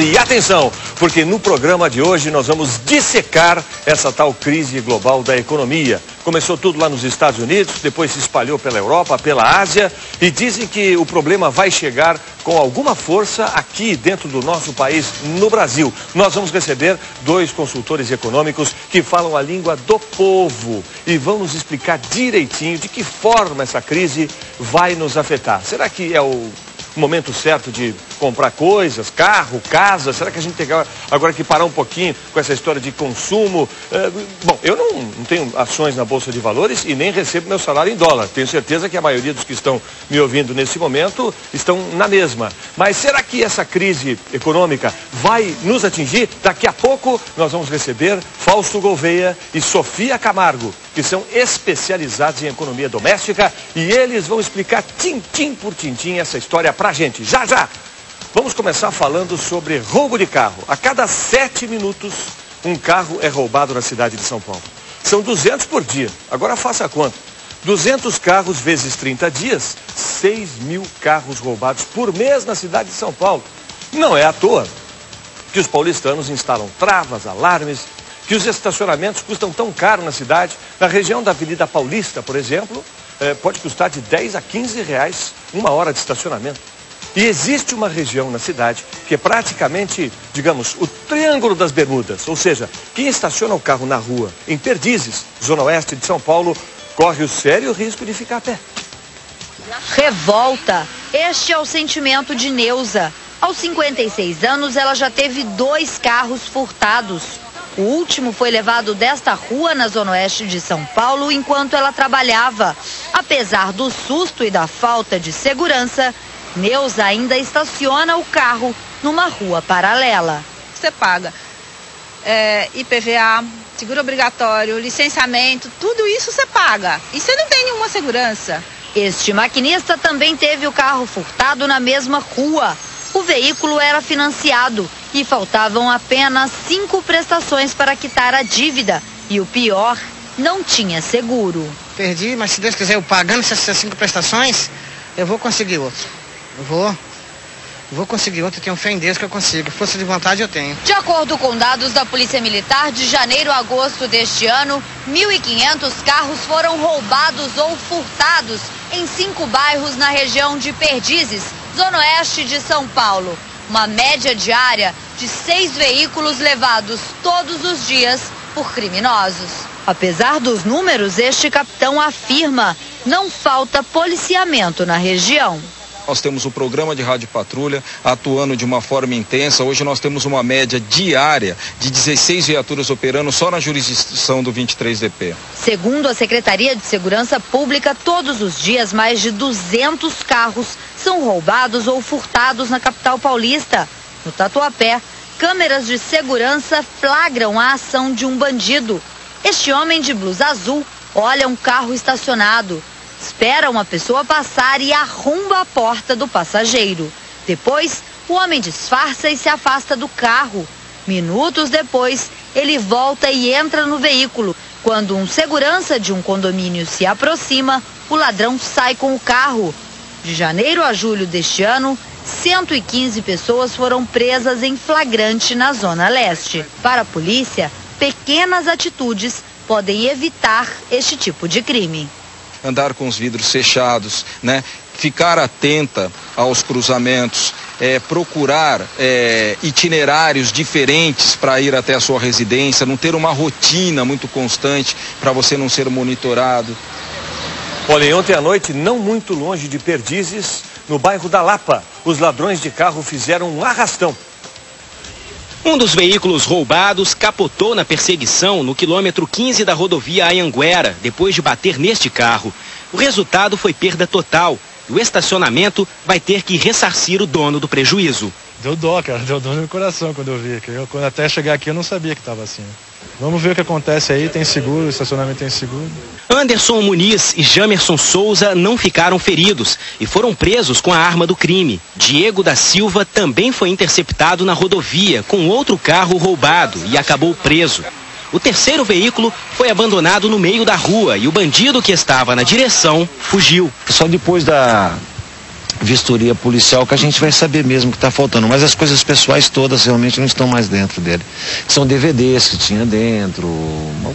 E atenção, porque no programa de hoje nós vamos dissecar essa tal crise global da economia. Começou tudo lá nos Estados Unidos, depois se espalhou pela Europa, pela Ásia, e dizem que o problema vai chegar com alguma força aqui dentro do nosso país, no Brasil. Nós vamos receber 2 consultores econômicos que falam a língua do povo e vão nos explicar direitinho de que forma essa crise vai nos afetar. Será que é o momento certo de comprar coisas, carro, casa? Será que a gente tem agora que parar um pouquinho com essa história de consumo? Bom, eu não tenho ações na Bolsa de Valores e nem recebo meu salário em dólar. Tenho certeza que a maioria dos que estão me ouvindo nesse momento estão na mesma. Mas será que essa crise econômica vai nos atingir? Daqui a pouco nós vamos receber Fausto Gouveia e Sofia Camargo, que são especializados em economia doméstica, e eles vão explicar tintim por tintim essa história pra gente. Já, já! Vamos começar falando sobre roubo de carro. A cada 7 minutos, um carro é roubado na cidade de São Paulo. São 200 por dia. Agora faça a conta. 200 carros vezes 30 dias, 6.000 carros roubados por mês na cidade de São Paulo. Não é à toa que os paulistanos instalam travas, alarmes, que os estacionamentos custam tão caro na cidade. Na região da Avenida Paulista, por exemplo, pode custar de 10 a 15 reais uma hora de estacionamento. E existe uma região na cidade que é praticamente, digamos, o Triângulo das Bermudas. Ou seja, quem estaciona o carro na rua, em Perdizes, zona oeste de São Paulo, corre o sério risco de ficar a pé. Revolta. Este é o sentimento de Neuza. Aos 56 anos, ela já teve 2 carros furtados. O último foi levado desta rua na zona oeste de São Paulo enquanto ela trabalhava. Apesar do susto e da falta de segurança, Neuza ainda estaciona o carro numa rua paralela. Você paga IPVA, seguro obrigatório, licenciamento, tudo isso você paga. E você não tem nenhuma segurança. Este maquinista também teve o carro furtado na mesma rua. O veículo era financiado e faltavam apenas 5 prestações para quitar a dívida. E o pior, não tinha seguro. Perdi, mas se Deus quiser, eu pagando essas 5 prestações, eu vou conseguir outro. Eu vou conseguir outro, eu tenho fé em Deus que eu consigo. Força de vontade eu tenho. De acordo com dados da Polícia Militar, de janeiro a agosto deste ano, 1.500 carros foram roubados ou furtados em 5 bairros na região de Perdizes, zona oeste de São Paulo. Uma média diária de 6 veículos levados todos os dias por criminosos. Apesar dos números, este capitão afirma: não falta policiamento na região. Nós temos o programa de rádio patrulha atuando de uma forma intensa. Hoje nós temos uma média diária de 16 viaturas operando só na jurisdição do 23DP. Segundo a Secretaria de Segurança Pública, todos os dias mais de 200 carros são roubados ou furtados na capital paulista. No Tatuapé, câmeras de segurança flagram a ação de um bandido. Este homem de blusa azul olha um carro estacionado. Espera uma pessoa passar e arromba a porta do passageiro. Depois, o homem disfarça e se afasta do carro. Minutos depois, ele volta e entra no veículo. Quando um segurança de um condomínio se aproxima, o ladrão sai com o carro. De janeiro a julho deste ano, 115 pessoas foram presas em flagrante na Zona Leste. Para a polícia, pequenas atitudes podem evitar este tipo de crime. Andar com os vidros fechados, né? Ficar atenta aos cruzamentos, procurar itinerários diferentes para ir até a sua residência, não ter uma rotina muito constante para você não ser monitorado. Olha, ontem à noite, não muito longe de Perdizes, no bairro da Lapa, os ladrões de carro fizeram um arrastão. Um dos veículos roubados capotou na perseguição no quilômetro 15 da rodovia Anhanguera, depois de bater neste carro. O resultado foi perda total e o estacionamento vai ter que ressarcir o dono do prejuízo. Deu dó, cara, deu dor no meu coração quando eu vi. Até chegar aqui eu não sabia que estava assim. Vamos ver o que acontece aí, tem seguro, o estacionamento tem seguro. Anderson Muniz e Jamerson Souza não ficaram feridos e foram presos com a arma do crime. Diego da Silva também foi interceptado na rodovia com outro carro roubado e acabou preso. O terceiro veículo foi abandonado no meio da rua e o bandido que estava na direção fugiu. Só depois vistoria policial que a gente vai saber mesmo que está faltando. Mas as coisas pessoais todas realmente não estão mais dentro dele. São DVDs que tinha dentro,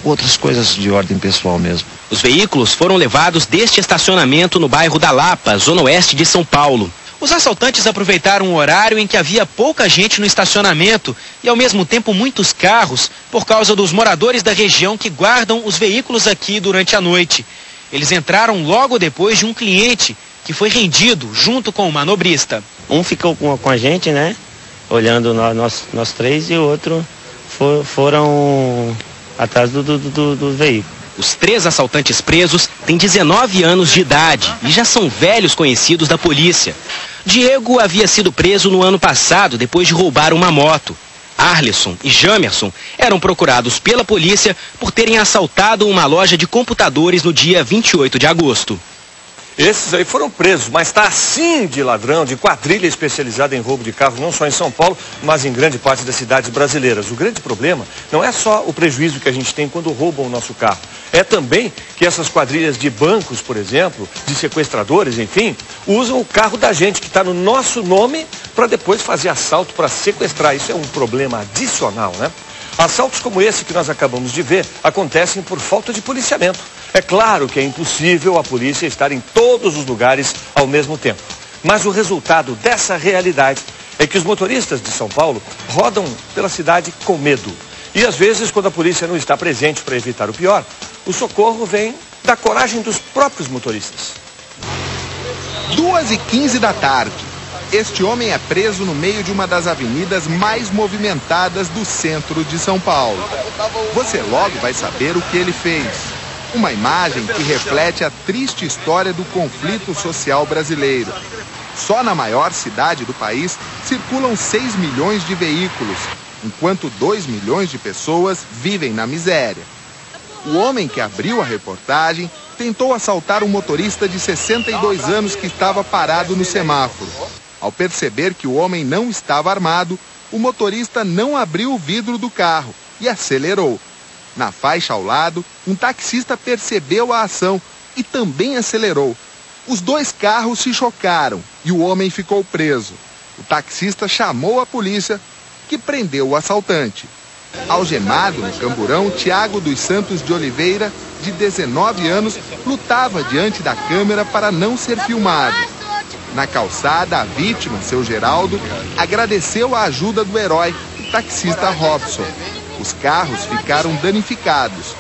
outras coisas de ordem pessoal mesmo. Os veículos foram levados deste estacionamento no bairro da Lapa, zona oeste de São Paulo. Os assaltantes aproveitaram um horário em que havia pouca gente no estacionamento e ao mesmo tempo muitos carros por causa dos moradores da região que guardam os veículos aqui durante a noite. Eles entraram logo depois de um cliente que foi rendido junto com o manobrista. Um ficou com a gente, né? Olhando nós três, e o outro foram atrás do veículo. Os 3 assaltantes presos têm 19 anos de idade e já são velhos conhecidos da polícia. Diego havia sido preso no ano passado depois de roubar uma moto. Arlisson e Jamerson eram procurados pela polícia por terem assaltado uma loja de computadores no dia 28 de agosto. Esses aí foram presos, mas está assim de ladrão, de quadrilha especializada em roubo de carros, não só em São Paulo, mas em grande parte das cidades brasileiras. O grande problema não é só o prejuízo que a gente tem quando roubam o nosso carro. É também que essas quadrilhas de bancos, por exemplo, de sequestradores, enfim, usam o carro da gente, que está no nosso nome, para depois fazer assalto, para sequestrar. Isso é um problema adicional, né? Assaltos como esse que nós acabamos de ver acontecem por falta de policiamento. É claro que é impossível a polícia estar em todos os lugares ao mesmo tempo. Mas o resultado dessa realidade é que os motoristas de São Paulo rodam pela cidade com medo. E às vezes, quando a polícia não está presente para evitar o pior, o socorro vem da coragem dos próprios motoristas. 2h15 da tarde. Este homem é preso no meio de uma das avenidas mais movimentadas do centro de São Paulo. Você logo vai saber o que ele fez. Uma imagem que reflete a triste história do conflito social brasileiro. Só na maior cidade do país circulam 6 milhões de veículos, enquanto 2 milhões de pessoas vivem na miséria. O homem que abriu a reportagem tentou assaltar um motorista de 62 anos que estava parado no semáforo. Ao perceber que o homem não estava armado, o motorista não abriu o vidro do carro e acelerou. Na faixa ao lado, um taxista percebeu a ação e também acelerou. Os 2 carros se chocaram e o homem ficou preso. O taxista chamou a polícia, que prendeu o assaltante. Algemado no camburão, Tiago dos Santos de Oliveira, de 19 anos, lutava diante da câmera para não ser filmado. Na calçada, a vítima, seu Geraldo, agradeceu a ajuda do herói, o taxista Robson. Os carros ficaram danificados.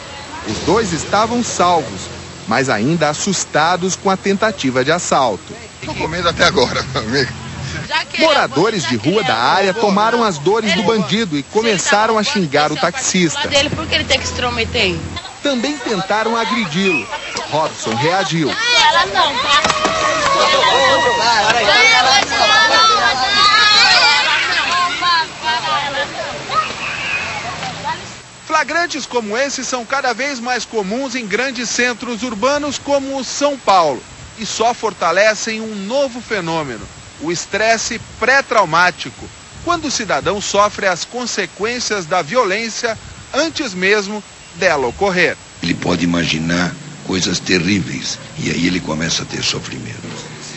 Os 2 estavam salvos, mas ainda assustados com a tentativa de assalto. Estou com medo até agora, meu amigo. Moradores de rua da área tomaram as dores do bandido e começaram a xingar o taxista. Por que ele tem que se intrometer? Também tentaram agredi-lo. Robson reagiu. Ela não, tá? Flagrantes como esses são cada vez mais comuns em grandes centros urbanos como São Paulo e só fortalecem um novo fenômeno, o estresse pré-traumático, quando o cidadão sofre as consequências da violência antes mesmo dela ocorrer. Ele pode imaginar coisas terríveis e aí ele começa a ter sofrimento.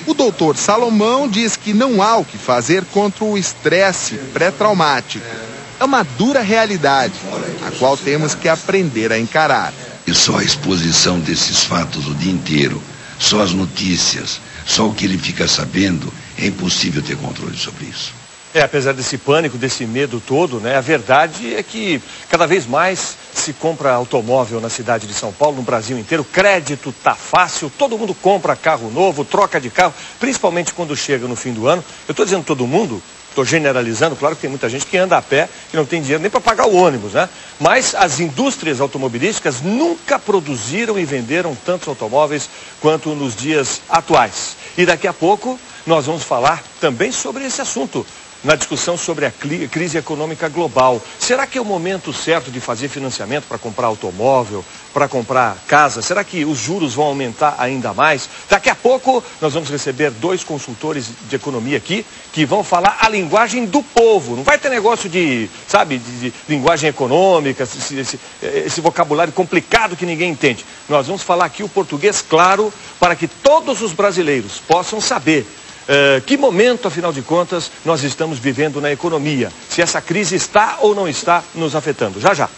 O doutor Salomão diz que não há o que fazer contra o estresse pré-traumático. É uma dura realidade, a qual temos que aprender a encarar. E só a exposição desses fatos o dia inteiro, só as notícias, só o que ele fica sabendo, é impossível ter controle sobre isso. Apesar desse pânico, desse medo todo, né, a verdade é que cada vez mais se compra automóvel na cidade de São Paulo, no Brasil inteiro. Crédito tá fácil, todo mundo compra carro novo, troca de carro, principalmente quando chega no fim do ano. Eu estou dizendo todo mundo, estou generalizando, claro que tem muita gente que anda a pé e não tem dinheiro nem para pagar o ônibus, né? Mas as indústrias automobilísticas nunca produziram e venderam tantos automóveis quanto nos dias atuais. E daqui a pouco nós vamos falar também sobre esse assunto, na discussão sobre a crise econômica global. Será que é o momento certo de fazer financiamento para comprar automóvel, para comprar casa? Será que os juros vão aumentar ainda mais? Daqui a pouco nós vamos receber 2 consultores de economia aqui que vão falar a linguagem do povo. Não vai ter negócio de, sabe, de linguagem econômica, esse vocabulário complicado que ninguém entende. Nós vamos falar aqui o português claro para que todos os brasileiros possam saber que momento, afinal de contas, nós estamos vivendo na economia. Se essa crise está ou não está nos afetando. Já, já.